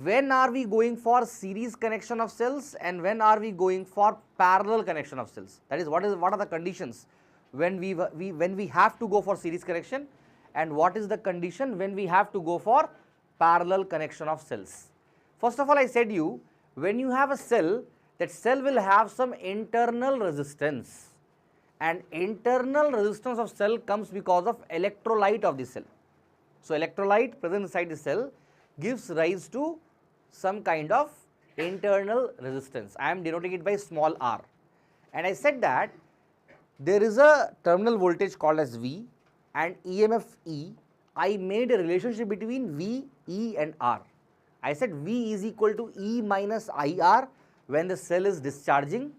when are we going for series connection of cells and when are we going for parallel connection of cells? That is, what are the conditions when we have to go for series connection, and what is the condition when we have to go for parallel connection of cells. First of all, I said you, when you have a cell, that cell will have some internal resistance, and internal resistance of cell comes because of electrolyte of the cell. So, electrolyte present inside the cell gives rise to some kind of internal resistance. I am denoting it by small r, and I said that there is a terminal voltage called as V and EMF E. I made a relationship between V, E and R. I said V is equal to E minus IR when the cell is discharging,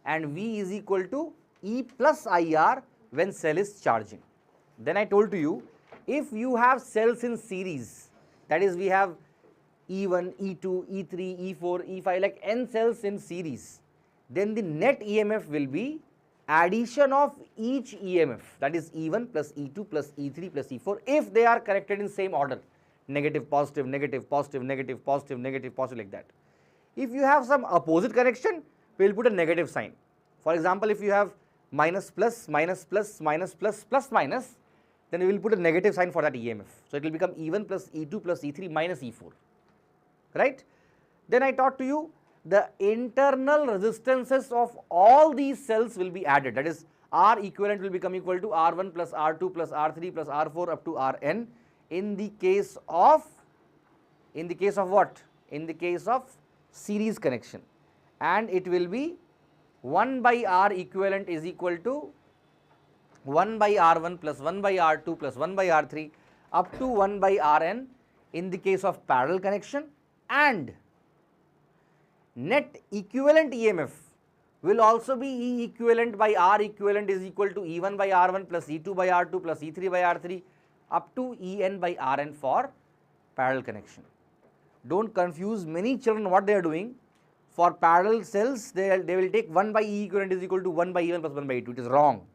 and V is equal to E plus IR when cell is charging. Then I told to you, if you have cells in series, that is, we have E1, E2, E3, E4, E5, like n cells in series, then the net EMF will be addition of each EMF, that is E1 plus E2 plus E3 plus E4, if they are connected in same order, negative, positive, negative, positive, negative, positive, negative, positive, like that. If you have some opposite connection, we will put a negative sign. For example, if you have minus plus, minus plus, minus plus, plus minus, then we will put a negative sign for that EMF. So, it will become E1 plus E2 plus E3 minus E4, right. Then I taught to you the internal resistances of all these cells will be added, that is, R equivalent will become equal to R1 plus R2 plus R3 plus R4 up to Rn in the case of what? In the case of series connection, and it will be 1 by R equivalent is equal to 1 by R1 plus 1 by R2 plus 1 by R3 up to 1 by Rn in the case of parallel connection, and net equivalent EMF will also be E equivalent by R equivalent is equal to E1 by R1 plus E2 by R2 plus E3 by R3 up to En by Rn for parallel connection. Don't confuse many children what they are doing. For parallel cells, they will take 1 by E equivalent is equal to 1 by E1 plus 1 by E2. It is wrong.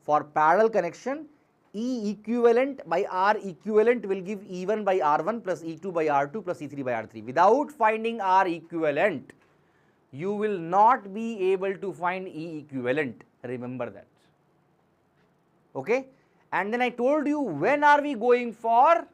For parallel connection, E equivalent by R equivalent will give E1 by R1 plus E2 by R2 plus E3 by R3. Without finding R equivalent, you will not be able to find E equivalent. Remember that. Okay? And then I told you, when are we going for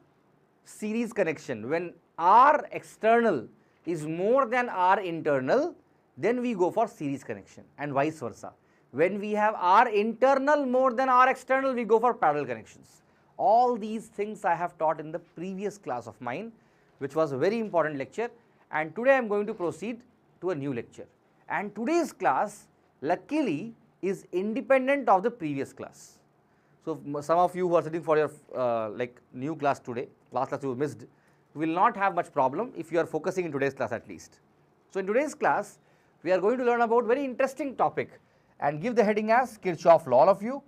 series connection? When R external is more than R internal, then we go for series connection, and vice versa. When we have R internal more than R external, we go for parallel connections. All these things I have taught in the previous class of mine, which was a very important lecture, and today I am going to proceed to a new lecture. And today's class, luckily, is independent of the previous class. So, some of you who are sitting for your new class today, class you missed, will not have much problem if you are focusing in today's class at least. So, in today's class, we are going to learn about very interesting topic and give the heading as Kirchhoff law. All of you,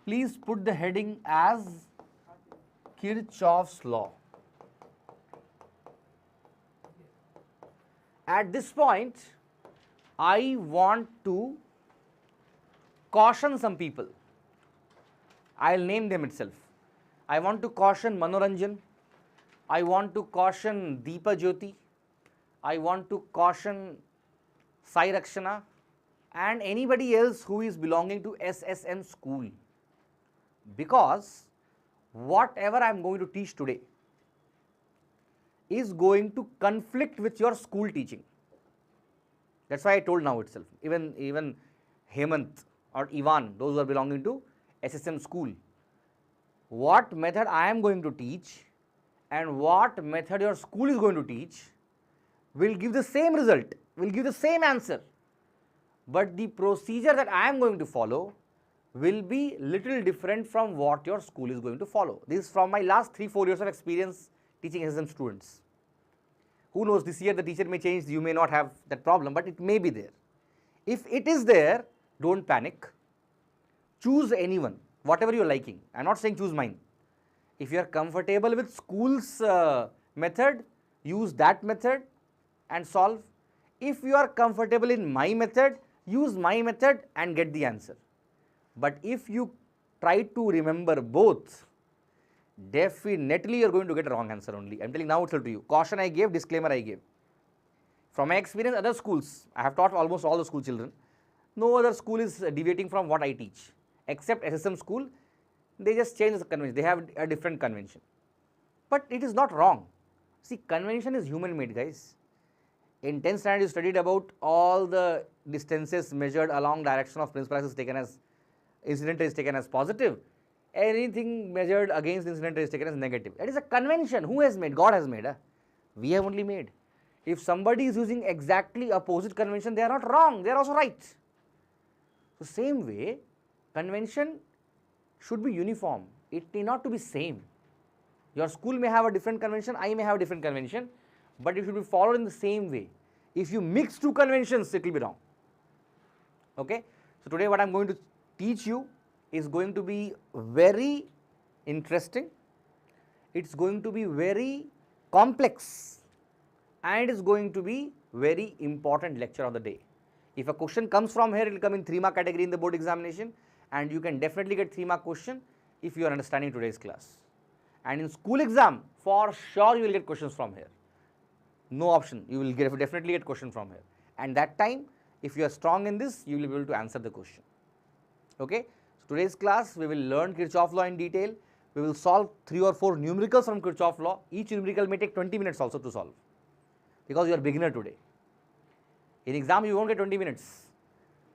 please put the heading as Kirchhoff's law. At this point, I want to caution some people. I will name them itself. I want to caution Manoranjan. I want to caution Deepa Jyoti. I want to caution Sai Rakshana and anybody else who is belonging to SSM school, because whatever I am going to teach today is going to conflict with your school teaching. That is why I told now itself, even Hemant or Ivan, those who are belonging to SSM school, what method I am going to teach and what method your school is going to teach will give the same result, will give the same answer, but the procedure that I am going to follow will be little different from what your school is going to follow. This is from my last 3-4 years of experience teaching SSM students. Who knows, this year the teacher may change, you may not have that problem, but it may be there. If it is there, don't panic. Choose anyone, whatever you are liking. I am not saying choose mine. If you are comfortable with school's method, use that method and solve. If you are comfortable in my method, use my method and get the answer. But if you try to remember both, definitely you are going to get a wrong answer only. I am telling now itself to you. Caution I gave, disclaimer I gave. From my experience, other schools, I have taught almost all the school children. No other school is deviating from what I teach, except SSM school. They just change the convention. They have a different convention. But it is not wrong. See, convention is human made, guys. In 10th standard, you studied about all the distances measured along direction of principal axis taken as incident is taken as positive. Anything measured against the incident is taken as negative. That is a convention. Who has made? God has made. We have only made. If somebody is using exactly opposite convention, they are not wrong. They are also right. So, same way, convention should be uniform. It need not to be same. Your school may have a different convention, I may have a different convention, but it should be followed in the same way. If you mix two conventions, it will be wrong. Okay? So, today what I am going to teach you is going to be very interesting, it is going to be very complex, and it is going to be very important lecture of the day. If a question comes from here, it will come in 3-mark category in the board examination, and you can definitely get 3-mark question if you are understanding today's class. And in school exam, for sure you will get questions from here. No option, you will definitely get question from here. And that time, if you are strong in this, you will be able to answer the question. Okay? So, today's class, we will learn Kirchhoff law in detail. We will solve 3 or 4 numericals from Kirchhoff law. Each numerical may take 20 minutes also to solve, because you are beginner today. In exam, you won't get 20 minutes.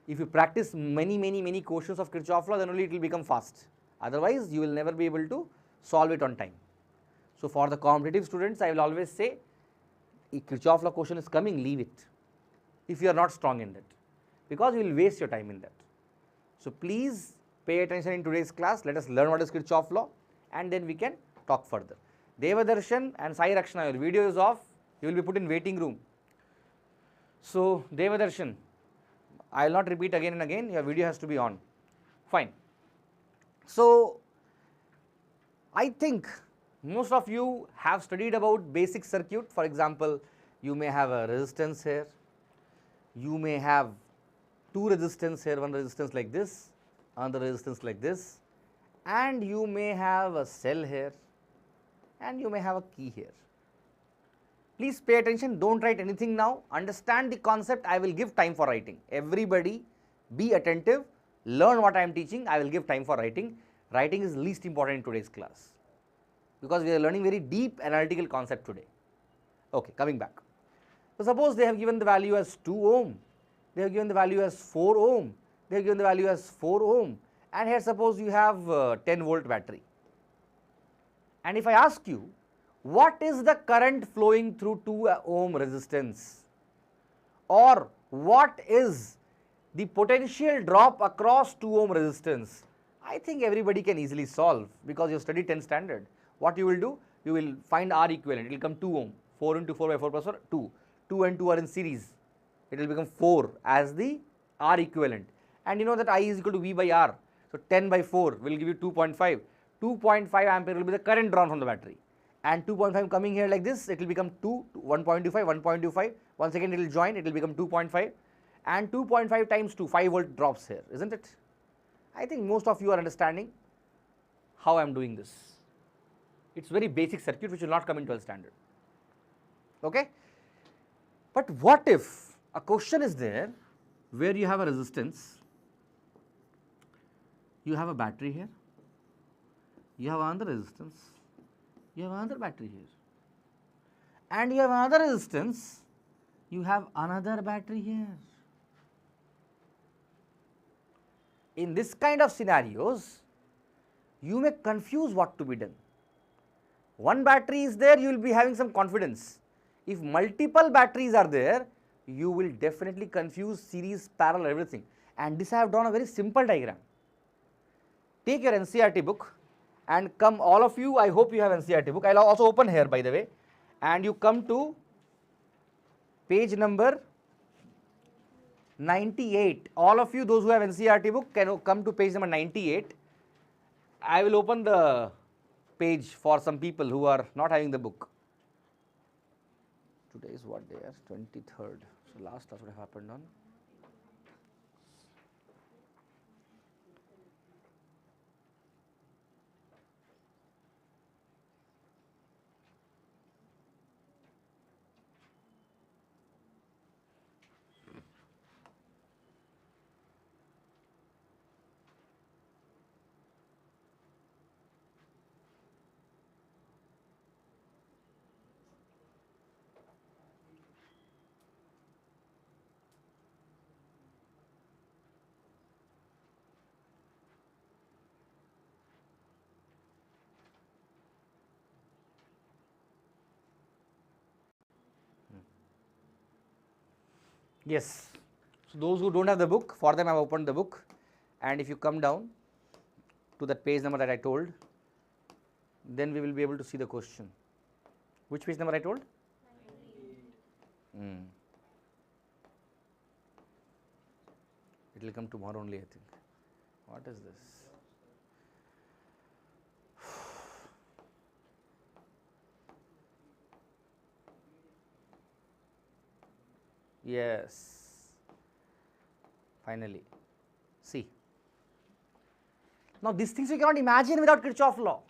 If you practice many questions of Kirchhoff law, then only it will become fast. Otherwise, you will never be able to solve it on time. So, for the competitive students, I will always say, if Kirchhoff law question is coming, leave it, if you are not strong in that, because you will waste your time in that. So, please pay attention in today's class. Let us learn what is Kirchhoff law, and then we can talk further. Devadarshan and Sai Rakshana, your video is off. You will be put in waiting room. So, Devadarshan, I will not repeat again and again, your video has to be on. Fine. So, I think most of you have studied about basic circuit. For example, you may have a resistance here, you may have 2 resistance here, one resistance like this, another resistance like this, and you may have a cell here, and you may have a key here. Please pay attention, don't write anything now, understand the concept. I will give time for writing. Everybody be attentive, learn what I am teaching, I will give time for writing. Writing is least important in today's class, because we are learning very deep analytical concept today. Okay, coming back. So, suppose they have given the value as 2 ohm, they have given the value as 4 ohm, they have given the value as 4 ohm, and here suppose you have 10 volt battery. And if I ask you, what is the current flowing through 2 ohm resistance, or what is the potential drop across 2 ohm resistance, I think everybody can easily solve, because you have studied 10th standard. What you will do? You will find R equivalent, it will come 2 ohm, 4 into 4 by 4 plus 4, 2. 2 and 2 are in series, it will become 4 as the R equivalent. And you know that I is equal to V by R. So, 10 by 4 will give you 2.5. 2.5 ampere will be the current drawn from the battery. And 2.5 coming here like this, it will become 2, 1.25, 1.25. Once again, it will join, it will become 2.5. And 2.5 times 2, 5 volt drops here, isn't it? I think most of you are understanding how I am doing this. It is very basic circuit which will not come in 12th standard. Okay? But what if a question is there where you have a resistance, you have a battery here, you have another resistance, you have another battery here, and you have another resistance, you have another battery here. In this kind of scenarios, you may confuse what to be done. One battery is there, you will be having some confidence. If multiple batteries are there, you will definitely confuse series, parallel, everything. And this I have drawn a very simple diagram. Take your NCERT book and come, all of you, I hope you have NCERT book. I will also open here, by the way, and you come to page number 98. All of you, those who have NCERT book, can come to page number 98. I will open the page for some people who are not having the book. Today is what day? 23rd. So, last class would have happened on Yes. So those who don't have the book, for them I have opened the book, and if you come down to that page number that I told, then we will be able to see the question. Which page number I told? 98. It will come tomorrow only, I think. What is this? Yes, finally. See, now these things you cannot imagine without Kirchhoff law.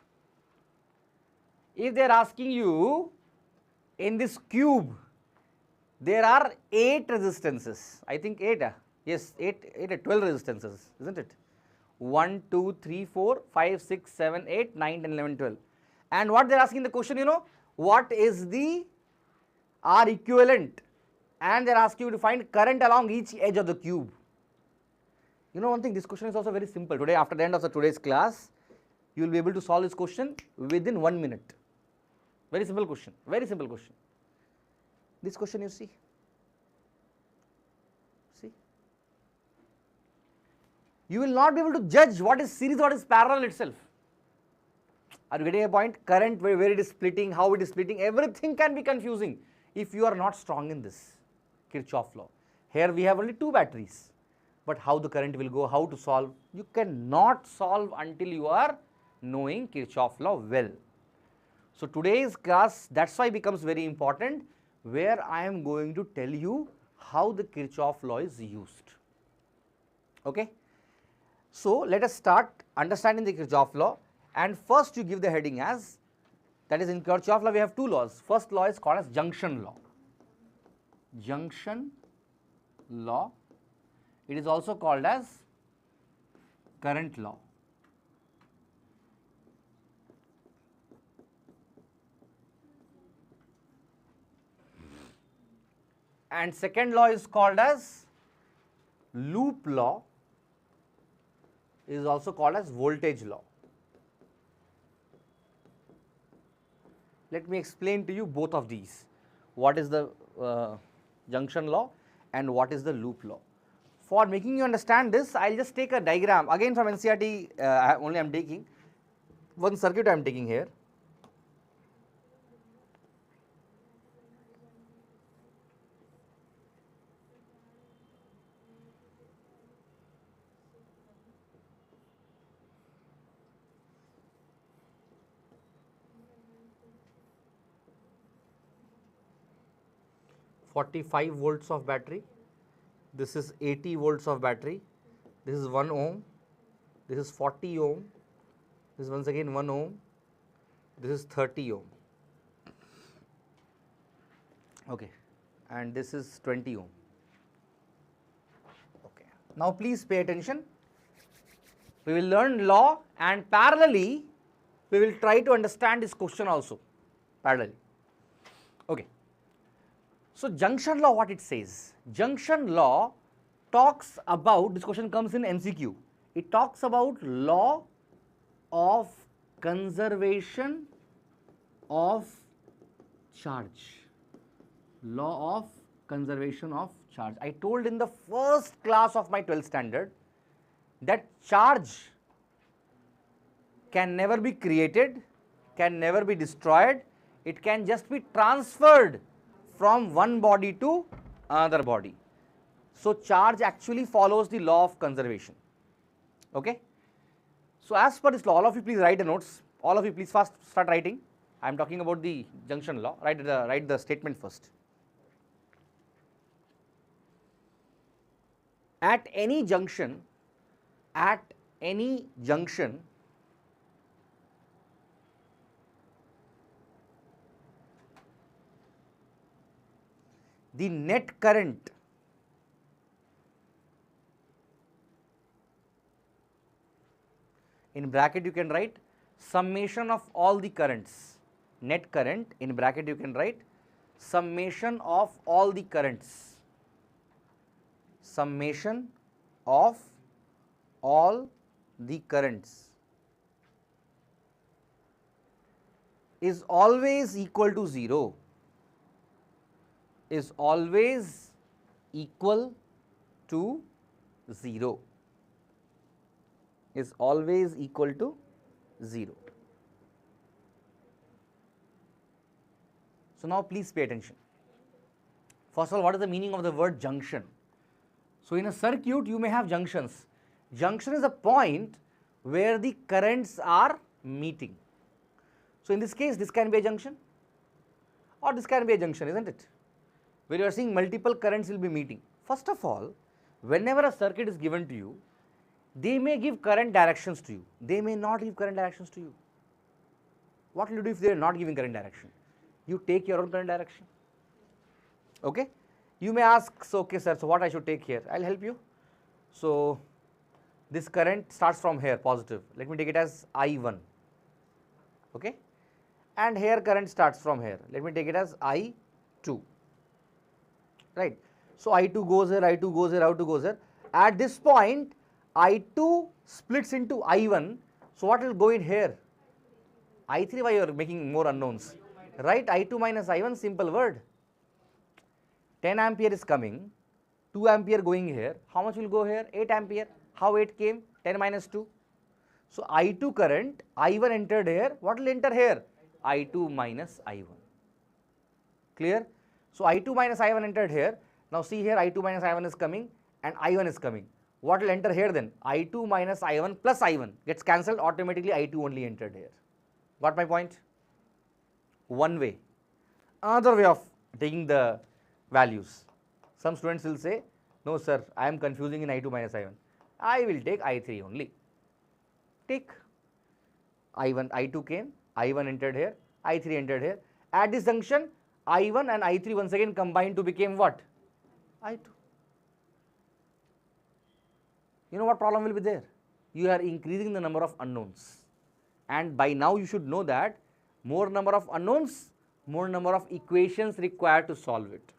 If they are asking you, in this cube, there are 8 resistances. I think 8, yes, 12 resistances, isn't it? 1, 2, 3, 4, 5, 6, 7, 8, 9, 10, 11, 12. And what they are asking the question, you know, what is the R equivalent? And they are asking you to find current along each edge of the cube. You know one thing, this question is also very simple. Today, after the end of today's class, you will be able to solve this question within 1 minute. Very simple question, very simple question. This question you see. See. You will not be able to judge what is series, what is parallel itself. Are you getting a point? Current, where it is splitting, how it is splitting, everything can be confusing if you are not strong in this Kirchhoff law. Here we have only 2 batteries, but how the current will go, how to solve, you cannot solve until you are knowing Kirchhoff law well. So today's class, that's why becomes very important, where I am going to tell you how the Kirchhoff law is used. Okay. So let us start understanding the Kirchhoff law, and first you give the heading as, that is in Kirchhoff law we have 2 laws. First law is called as junction law. Junction law. It is also called as current law. And second law is called as loop law, is also called as voltage law. Let me explain to you both of these. What is the junction law and what is the loop law. For making you understand this, I will just take a diagram again from NCERT. Only I am taking one circuit, I am taking here. .45 volts of battery, this is 80 volts of battery, this is 1 ohm, this is 40 ohm, this is once again 1 ohm, this is 30 ohm, okay, and this is 20 ohm. Okay. Now please pay attention, we will learn law and parallelly we will try to understand this question also parallelly. Okay. So junction law, what it says? Junction law talks about, this question comes in MCQ, it talks about law of conservation of charge. Law of conservation of charge. I told in the first class of my 12th standard that charge can never be created, can never be destroyed, it can just be transferred from one body to another body. So charge actually follows the law of conservation. Okay. So as per this law, all of you please write the notes. All of you please first start writing. I am talking about the junction law. Write the statement first. At any junction, the net current in bracket you can write summation of all the currents. Net current in bracket you can write summation of all the currents. Summation of all the currents is always equal to 0. Is always equal to 0. Is always equal to 0. So now please pay attention. First of all, what is the meaning of the word junction? So in a circuit, you may have junctions. Junction is a point where the currents are meeting. So in this case, this can be a junction or this can be a junction, isn't it? Where you are seeing multiple currents will be meeting. First of all, whenever a circuit is given to you, they may give current directions to you. They may not give current directions to you. What will you do if they are not giving current direction? You take your own current direction. Okay? You may ask, so okay sir, so what I should take here? I will help you. So this current starts from here, positive. Let me take it as I1. Okay? And here current starts from here. Let me take it as I2. Right? So I2 goes here, I2 goes here, I2 goes here. At this point, I2 splits into I1. So what will go in here? I3, why you are making more unknowns? Right? I2 minus I1, simple word. 10 ampere is coming, 2 ampere going here. How much will go here? 8 ampere. How 8 came? 10 minus 2. So I2 current, I1 entered here. What will enter here? I2 minus I1. Clear? So I2 minus I1 entered here. Now see here, I2 minus I1 is coming and I1 is coming. What will enter here then? I2 minus I1 plus I1 gets cancelled, automatically I2 only entered here. Got my point? One way. Another way of taking the values. Some students will say, no sir, I am confusing in I2 minus I1. I will take I3 only. Take I1, I2 came, I1 entered here, I3 entered here. At this junction, I1 and I3 once again combined to become what? I2. You know what problem will be there? You are increasing the number of unknowns. And by now you should know that more number of unknowns, more number of equations required to solve it.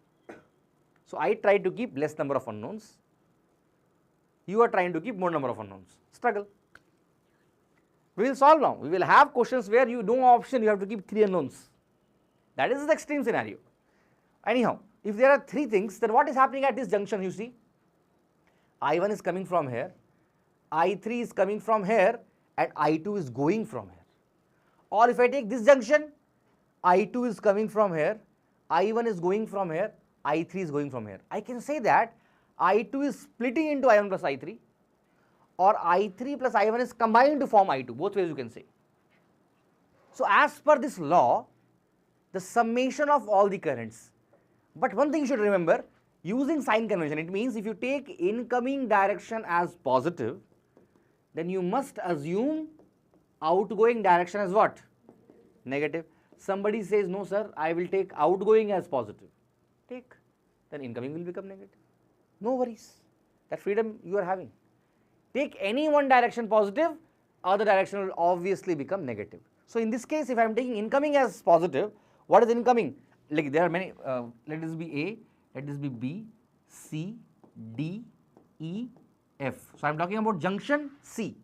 So I try to keep less number of unknowns. You are trying to keep more number of unknowns. Struggle. We will solve now. We will have questions where you no option, you have to keep 3 unknowns. That is the extreme scenario. Anyhow, if there are 3 things, then what is happening at this junction, you see? I1 is coming from here, I3 is coming from here, and I2 is going from here. Or if I take this junction, I2 is coming from here, I1 is going from here, I3 is going from here. I can say that I2 is splitting into I1 plus I3, or I3 plus I1 is combined to form I2. Both ways you can say. So as per this law, the summation of all the currents. But one thing you should remember, using sign convention, it means if you take incoming direction as positive, then you must assume outgoing direction as what? Negative. Somebody says, no sir, I will take outgoing as positive. Take. Then incoming will become negative. No worries. That freedom you are having. Take any one direction positive, other direction will obviously become negative. So in this case, if I am taking incoming as positive, what is incoming? Like there are many, let this be A, let this be B, C, D, E, F. So I am talking about junction C.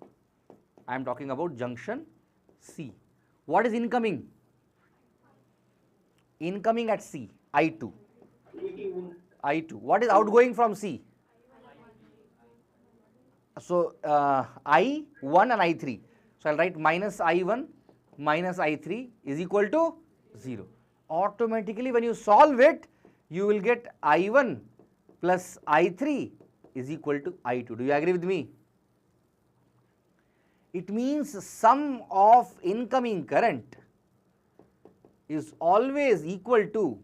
I am talking about junction C. What is incoming? Incoming at C, I2. I2. What is outgoing from C? So I1 and I3. So I'll write minus I1 minus I3 is equal to 0. Automatically when you solve it, you will get I1 plus I3 is equal to I2. Do you agree with me? It means sum of incoming current is always equal to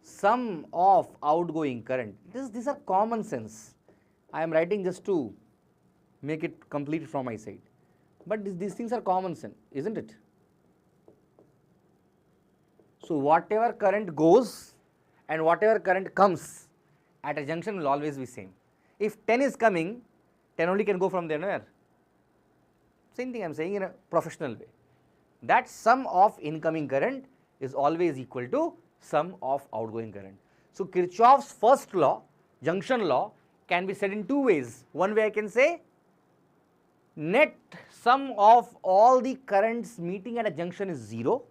sum of outgoing current. These are common sense. I am writing just to make it complete from my side. But these things are common sense, isn't it? So whatever current goes and whatever current comes at a junction will always be same. If 10 is coming, 10 only can go from there, where? Same thing I am saying in a professional way. That sum of incoming current is always equal to sum of outgoing current. So Kirchhoff's first law, junction law, can be said in 2 ways. One way I can say net sum of all the currents meeting at a junction is 0,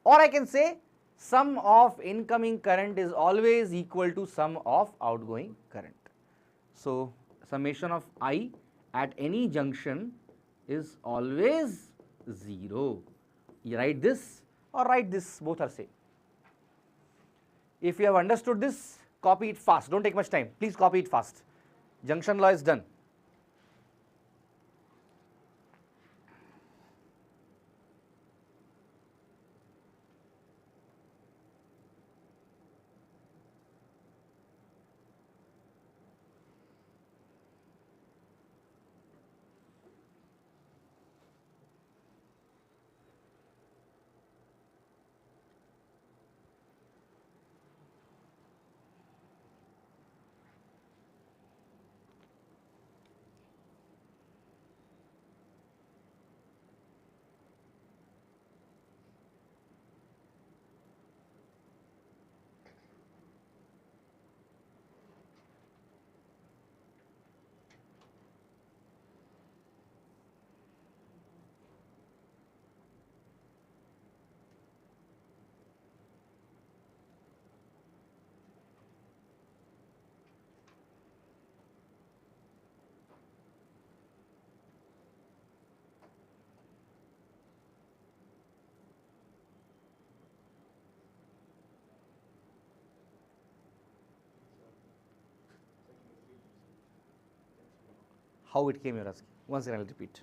or I can say sum of incoming current is always equal to sum of outgoing current. So, summation of I at any junction is always 0. You write this or write this, both are same. If you have understood this, copy it fast, don't take much time, please copy it fast. Junction law is done. How it came, you are asking. Once again I will repeat.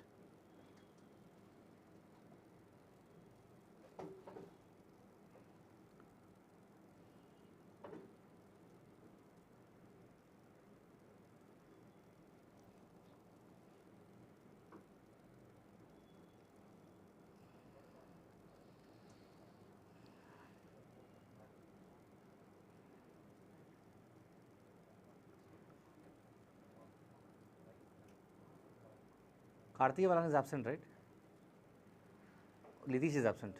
Karthikeya Balan is absent, right? Litish is absent.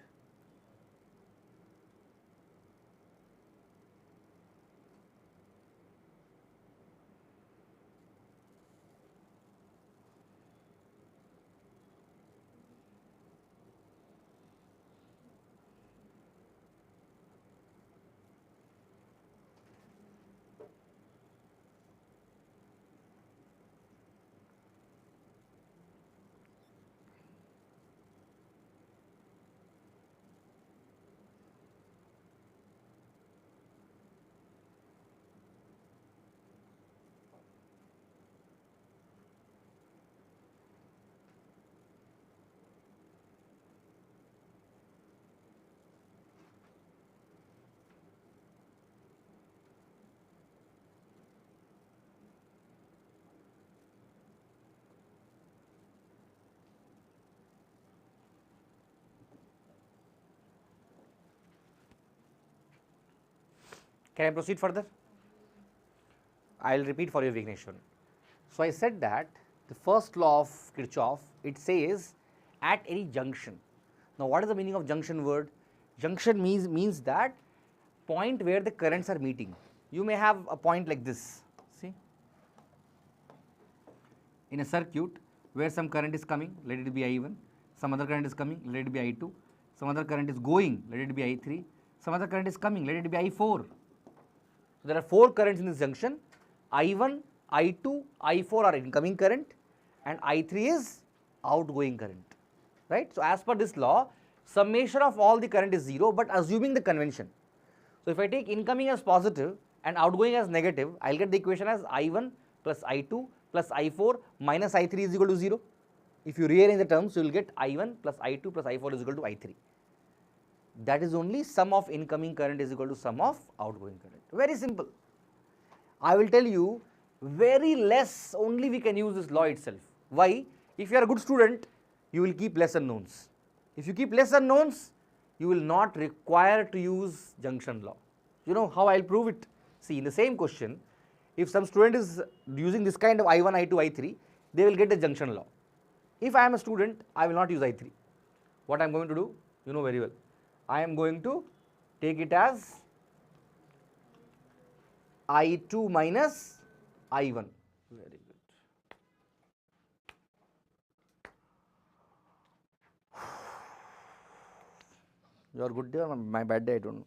Can I proceed further? I will repeat for you, Vigneshwar. So, I said that the first law of Kirchhoff, it says at any junction. Now, what is the meaning of junction word? Junction means that point where the currents are meeting. You may have a point like this, see, in a circuit where some current is coming, let it be I1, some other current is coming, let it be I2, some other current is going, let it be I3, some other current is coming, let it be I4. So, there are 4 currents in this junction. I1, I2, I4 are incoming current and I3 is outgoing current, right. So, as per this law, summation of all the current is 0, but assuming the convention. So, if I take incoming as positive and outgoing as negative, I will get the equation as I1 plus I2 plus I4 minus I3 is equal to 0. If you rearrange the terms, you will get I1 plus I2 plus I4 is equal to I3. That is only sum of incoming current is equal to sum of outgoing current. Very simple. I will tell you, very less only we can use this law itself. Why? If you are a good student, you will keep less unknowns. If you keep less unknowns, you will not require to use junction law. You know how I will prove it? See, in the same question, if some student is using this kind of I1, I2, I3, they will get the junction law. If I am a student, I will not use I3. What I am going to do, you know very well. I am going to take it as I2 minus I1. Very good. Your good day or my bad day, I don't know.